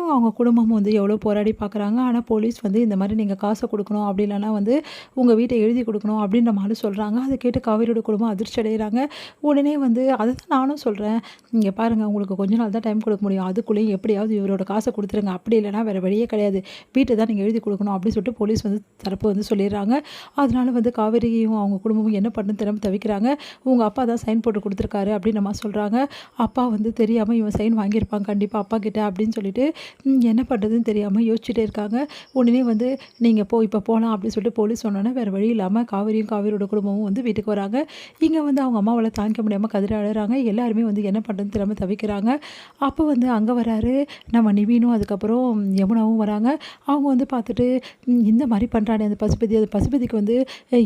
அவங்க அவங்க குடும்பமும் வந்து எவ்வளோ போராடி பார்க்குறாங்க. ஆனால் போலீஸ் வந்து இந்த மாதிரி நீங்கள் காசை கொடுக்கணும், அப்படி இல்லைனா வந்து உங்கள் வீட்டை எழுதி கொடுக்கணும் அப்படின்ற மாதிரி சொல்கிறாங்க. அதை கேட்டு காவேரியோட குடும்பம் அதிர்ச்சி அடைகிறாங்க. உடனே வந்து அதை தான் நானும் சொல்கிறேன், இங்கே பாருங்கள், உங்களுக்கு கொஞ்ச நாள் தான் டைம் கொடுக்க முடியும். அதுக்குள்ளேயும் எப்படியாவது இவரோட காசை கொடுத்துருங்க. அப்படி இல்லைனா வேறு வழியே கிடையாது. வீட்டை தான் நீங்கள் எழுதி கொடுக்கணும் அப்படின்னு சொல்லிட்டு போலீஸ் வந்து தரப்பு வந்து சொல்லிடுறாங்க. அதனால வந்து காவேரியும் அவங்க குடும்பமும் என்ன பண்ணு திறமை தவிக்கிறாங்க. உங்கள் அப்பா தான் சைன் போட்டு கொடுத்துருக்காரு அப்படின்னு நம்ம சொல்கிறாங்க. அப்பா வந்து தெரியாமல் இவன் சைன் வாங்கியிருப்பாங்க கண்டிப்பாக அப்பா கிட்ட அப்படின்னு சொல்லிட்டு என்ன பண்ணுறதுன்னு தெரியாமல் யோசிச்சுட்டே இருக்காங்க. உடனே வந்து நீங்கள் இப்போ போகலாம் அப்படின்னு சொல்லிட்டு போலீஸ் சொன்னோன்னே வேறு வழி இல்லாமல் காவேரியோட குடும்பமும் வந்து வீட்டுக்கு வராங்க. இங்கே வந்து அவங்க அம்மாவால் தாங்கிக்க முடியாமல் கதறி அழுறாங்க. எல்லாருமே வந்து என்ன பண்ணுறதுன்னு தெரியாமல் தவிக்கிறாங்க. அப்போ வந்து அங்கே வராரு நம்ம நிவீனும் அதுக்கப்புறம் யமுனாவும் வராங்க. அவங்க வந்து பார்த்துட்டு இந்த மாதிரி பண்ணுறானே அந்த பசுபதிக்கு வந்து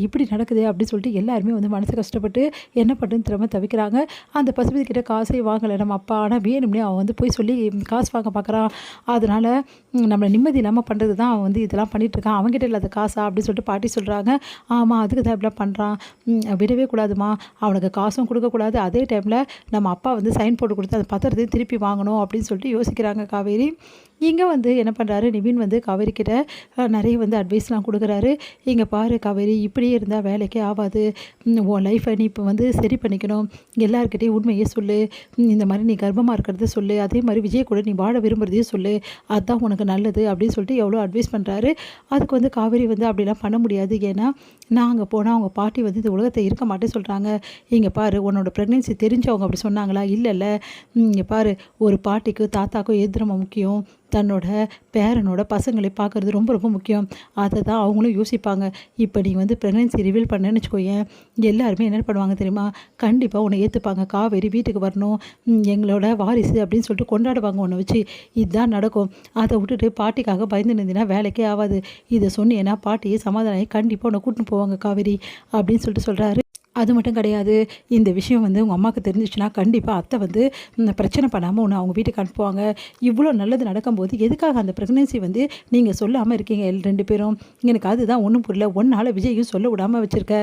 இப்படி நடக்குது அப்படின்னு சொல்லிட்டு எல்லாருமே வந்து மனசு கஷ்டப்பட்டு என்ன பண்ணுறதுன்னு தெரியாமல் தவிக்கிறாங்க. அந்த பசுபதி கிட்ட காசே வாங்கலை நம்ம அப்பா, ஆனால் வேணும்னே அவன் வந்து போய் சொல்லி காசு வாங்க பார்க்குறான். அதனால் நம்மளை நிம்மதி இல்லாமல் பண்ணுறது தான் அவன் வந்து இதெல்லாம் பண்ணிகிட்ருக்கான். அவங்ககிட்ட இல்லாத காசா அப்படின்னு சொல்லிட்டு பாட்டி சொல்கிறாங்க. ஆமாம், அதுக்கு தான் இப்படிலாம் பண்ணுறான், விடவே கூடாதுமா, அவனுக்கு காசும் கொடுக்கக்கூடாது, அதே டைமில் நம்ம அப்பா வந்து சைன் போட்டு கொடுத்து அந்த பத்திரத்தையும் திருப்பி வாங்கணும் அப்படின்னு சொல்லிட்டு யோசிக்கிறாங்க காவேரி. இங்கே வந்து என்ன பண்ணுறாரு நிவின் வந்து காவேரி கிட்ட நிறைய வந்து அட்வைஸ்லாம் கொடுக்குறாரு. இங்கே பாரு காவேரி, இப்படியே இருந்தால் வேலைக்கே ஆகாது. உன் லைஃப்பை நீ இப்போ வந்து சரி பண்ணிக்கணும். எல்லாருக்கிட்டையும் உண்மையே சொல்லு. இந்த மாதிரி நீ கர்ப்பமாக இருக்கிறத சொல்லு. அதே மாதிரி விஜய் கூட நீ வாழ விரும்புகிறதையும் சொல்லு. அதுதான் உனக்கு நல்லது அப்படின்னு சொல்லிட்டு எவ்வளோ அட்வைஸ் பண்ணுறாரு. அதுக்கு வந்து காவேரி வந்து அப்படிலாம் பண்ண முடியாது. ஏன்னா நான் அங்கே போனால் அவங்க பாட்டி வந்து இந்த உலகத்தை இருக்க மாட்டேன்னு சொல்கிறாங்க. இங்கே பாரு, உன்னோட ப்ரெக்னென்சி தெரிஞ்சவங்க அப்படி சொன்னாங்களா? இல்லைல்ல. இங்கே பாரு, ஒரு பாட்டிக்கு தாத்தாக்கும் எதிரமாக முக்கியம், தன்னோட பேரனோட பசங்களை பார்க்குறது ரொம்ப ரொம்ப முக்கியம். அதை தான் அவங்களும் யோசிப்பாங்க. இப்போ நீ வந்து ப்ரெக்னென்சி ரிவீல் பண்ணேன்னு வச்சுக்கோயேன், எல்லாருமே என்ன பண்ணுவாங்க தெரியுமா? கண்டிப்பாக உன்னை ஏற்றுப்பாங்க. காவேரி வீட்டுக்கு வரணும், எங்களோட வாரிசு அப்படின்னு சொல்லிட்டு கொண்டாடுவாங்க உன்னை வச்சு. இதுதான் நடக்கும். அதை விட்டுட்டு பாட்டிக்காக பயந்து நின்றீங்கன்னா வேலைக்கே ஆகாது. இதை சொன்னீங்கன்னா பாட்டியை சமாதானம் கண்டிப்பாக உன்னை கூட்டின்னு போவாங்க காவேரி அப்படின்னு சொல்லிட்டு சொல்கிறாரு. அது மட்டும் கிடையாது, இந்த விஷயம் வந்து உங்கள் அம்மாவுக்கு தெரிஞ்சிச்சுன்னா கண்டிப்பாக அத்தை வந்து பிரச்சனை பண்ணாமல் ஒன்று அவங்க வீட்டுக்கு அனுப்புவாங்க. இவ்வளோ நல்லது நடக்கும்போது எதுக்காக அந்த ப்ரெக்னென்சி வந்து நீங்கள் சொல்லாமல் இருக்கீங்க ரெண்டு பேரும்? எனக்கு அதுதான் ஒன்றும் புரியல. ஒன்றால் விஜய்யும் சொல்ல விடாமல் வச்சுருக்க.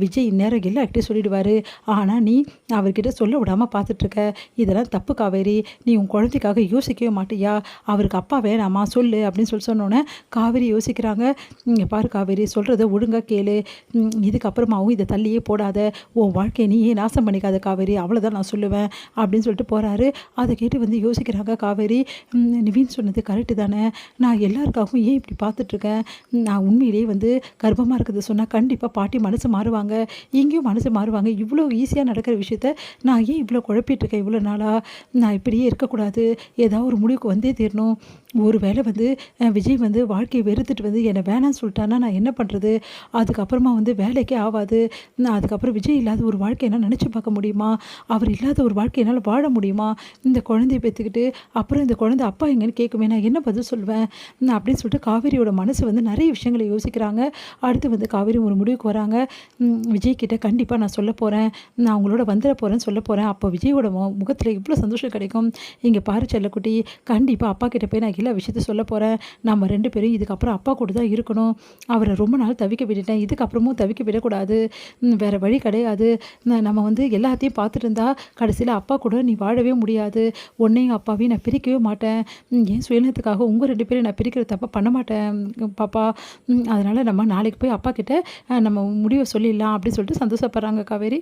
விஜய் இந்நேரம் எல்லார்கிட்டையும் சொல்லிவிடுவார், ஆனால் நீ அவர்கிட்ட சொல்ல விடாமல் பார்த்துட்ருக்க. இதெல்லாம் தப்பு காவேரி. நீ உன் குழந்தைக்காக யோசிக்கவே மாட்டியா? அவருக்கு அப்பா வேணாமா சொல்லு அப்படின்னு சொல்லி சொன்னோன்னே காவேரி யோசிக்கிறாங்க. இங்கே பாரு காவேரி, சொல்கிறத ஒழுங்காக கேளு. இதுக்கப்புறமாவும் இதை தள்ளியே போடாத. உன் வாழ்க்கையை நீயே நாசம் பண்ணிக்காத காவேரி, அவ்வளோதான் நான் சொல்லுவேன் அப்படின்னு சொல்லிட்டு போகிறாரு. அதை கேட்டு வந்து யோசிக்கிறாங்க காவேரி. நிவின் சொன்னது கரெக்டு தானே, நான் எல்லாருக்காகவும் ஏன் இப்படி பார்த்துட்ருக்கேன்? நான் உண்மையிலேயே வந்து கர்ப்பமாக இருக்கிறது சொன்னால் கண்டிப்பாக பாட்டி மனசு மாறுவாங்க, இங்கேயும் மனசு மாறுவாங்க. இவ்வளோ ஈஸியாக நடக்கிற விஷயத்த நான் ஏன் இவ்வளோ குழப்பிகிட்ருக்கேன்? இவ்வளோ நாளாக நான் இப்படியே இருக்கக்கூடாது, ஏதாவது ஒரு முடிவுக்கு வந்தே தீரணும். ஒரு வேளை வந்து விஜய் வந்து வாழ்க்கையை வெறுத்துட்டு வந்து என்னை வேணான்னு சொல்லிட்டான்னா நான் என்ன பண்ணுறது? அதுக்கப்புறமா வந்து வேலைக்கே ஆகாது. நான் அதுக்கப்புறம் விஜய் இல்லாத ஒரு வாழ்க்கை என்னால் நினச்சி பார்க்க முடியுமா? அவர் இல்லாத ஒரு வாழ்க்கை என்னால் வாழ முடியுமா? இந்த குழந்தைய பெற்றுக்கிட்டு அப்புறம் இந்த குழந்தை அப்பா எங்கன்னு கேட்குமே, நான் என்ன பதில் சொல்வேன் அப்படின்னு சொல்லிட்டு காவேரியோட மனசு வந்து நிறைய விஷயங்களை யோசிக்கிறாங்க. அடுத்து வந்து காவேரி ஒரு முடிவுக்கு வராங்க. விஜய் கிட்ட கண்டிப்பாக நான் சொல்ல போகிறேன், நான் அவங்களோட வந்துட போகிறேன்னு சொல்ல போகிறேன். அப்போ விஜயோட முகத்தில் இவ்வளோ சந்தோஷம் கிடைக்கும். இங்கே பாரு செல்லக்குட்டி, கண்டிப்பாக அப்பா கிட்ட போய் நான் எல்லா விஷயத்தையும் சொல்ல போகிறேன். நம்ம ரெண்டு பேரும் இதுக்கப்புறம் அப்பா கூட தான் இருக்கணும். அவரை ரொம்ப நாள் தவிக்க விட்டுட்டேன், இதுக்கப்புறமும் தவிக்க விடக்கூடாது. வேறு வழி கிடையாது. நம்ம வந்து எல்லாத்தையும் பார்த்துட்டு இருந்தால் கடைசியில் அப்பா கூட நீ வாழவே முடியாது. உன்னையும் அப்பாவையும் நான் பிரிக்கவே மாட்டேன். என் சுயநலத்துக்காக உங்கள் ரெண்டு பேரும் நான் பிரிக்கிற தப்பா பண்ண மாட்டேன் பாப்பா. அதனால் நம்ம நாளைக்கு போய் அப்பா கிட்ட நம்ம முடிவை சொல்லிடலாம் அப்படின்னு சொல்லிட்டு சந்தோஷப்படுறாங்க காவேரி.